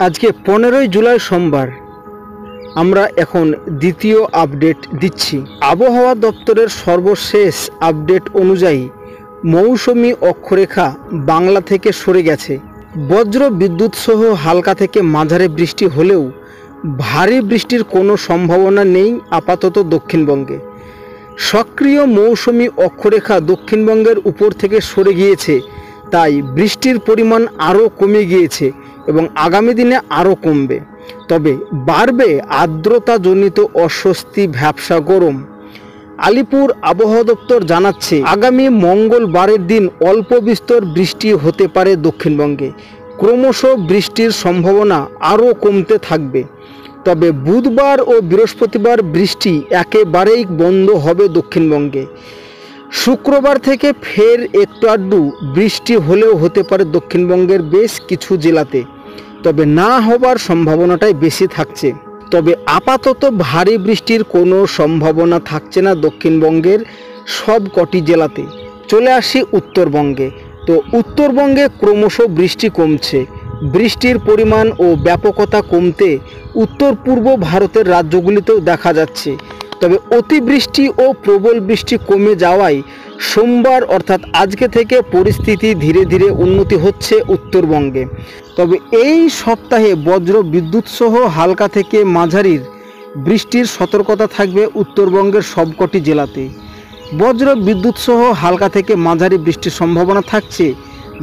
আজকে 15ই জুলাই সোমবার। আমরা এখন দ্বিতীয় আপডেট দিচ্ছি। আবহাওয়া দপ্তরের সর্বশেষ আপডেট অনুযায়ী মৌসুমি অক্ষরেখা বাংলা থেকে সরে গেছে। বজ্র বিদ্যুৎ সহ হালকা থেকে মাঝারি বৃষ্টি হলেও ভারী বৃষ্টির কোনো সম্ভাবনা নেই আপাতত দক্ষিণবঙ্গে। সক্রিয় মৌসুমি অক্ষরেখা দক্ষিণবঙ্গের উপর থেকে সরে গিয়েছে, তাই বৃষ্টির পরিমাণ আরও কমে গিয়েছে এবং আগামী দিনে আরও কমবে। তবে বাড়বে আর্দ্রতাজনিত অস্বস্তি, ভ্যাপসা গরম। আলিপুর আবহাওয়া দপ্তর জানাচ্ছে, আগামী মঙ্গলবারের দিন অল্প বিস্তর বৃষ্টি হতে পারে দক্ষিণবঙ্গে। ক্রমশ বৃষ্টির সম্ভাবনা আরও কমতে থাকবে। তবে বুধবার ও বৃহস্পতিবার বৃষ্টি একেবারেই বন্ধ হবে দক্ষিণবঙ্গে। শুক্রবার থেকে ফের একটু আধটু বৃষ্টি হলেও হতে পারে দক্ষিণবঙ্গের বেশ কিছু জেলাতে, তবে না হবার সম্ভাবনাটাই বেশি থাকছে। তবে আপাতত ভারী বৃষ্টির কোনো সম্ভাবনা থাকছে না দক্ষিণবঙ্গের সব কটি জেলাতে। চলে আসি উত্তরবঙ্গে। তো উত্তরবঙ্গে ক্রমশ বৃষ্টি কমছে। বৃষ্টির পরিমাণ ও ব্যাপকতা কমতে উত্তর পূর্ব ভারতের রাজ্যগুলিতেও দেখা যাচ্ছে। তবে অতিবৃষ্টি ও প্রবল বৃষ্টি কমে যাওয়ায় সোমবার অর্থাৎ আজকে থেকে পরিস্থিতি ধীরে ধীরে উন্নতি হচ্ছে উত্তরবঙ্গে। তবে এই সপ্তাহে বজ্র বিদ্যুৎ সহ হালকা থেকে মাঝারির বৃষ্টির সতর্কতা থাকবে উত্তরবঙ্গের সবকটি জেলাতে। বজ্র বিদ্যুৎ সহ হালকা থেকে মাঝারি বৃষ্টির সম্ভাবনা থাকছে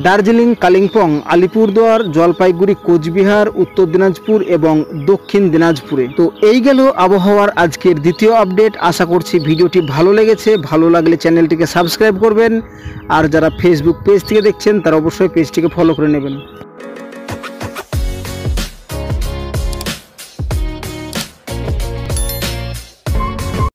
দার্জিলিং, কালিম্পং, আলিপুরদুয়ার, জলপাইগুড়ি, কোচবিহার, উত্তর দিনাজপুর এবং দক্ষিণ দিনাজপুরে। তো এই গেল আবহাওয়ার আজকের দ্বিতীয় আপডেট। আশা করছি ভিডিওটি ভালো লেগেছে। ভালো লাগলে চ্যানেলটিকে সাবস্ক্রাইব করবেন, আর যারা ফেসবুক পেজ থেকে দেখছেন তারা অবশ্যই পেজটিকে ফলো করে নেবেন।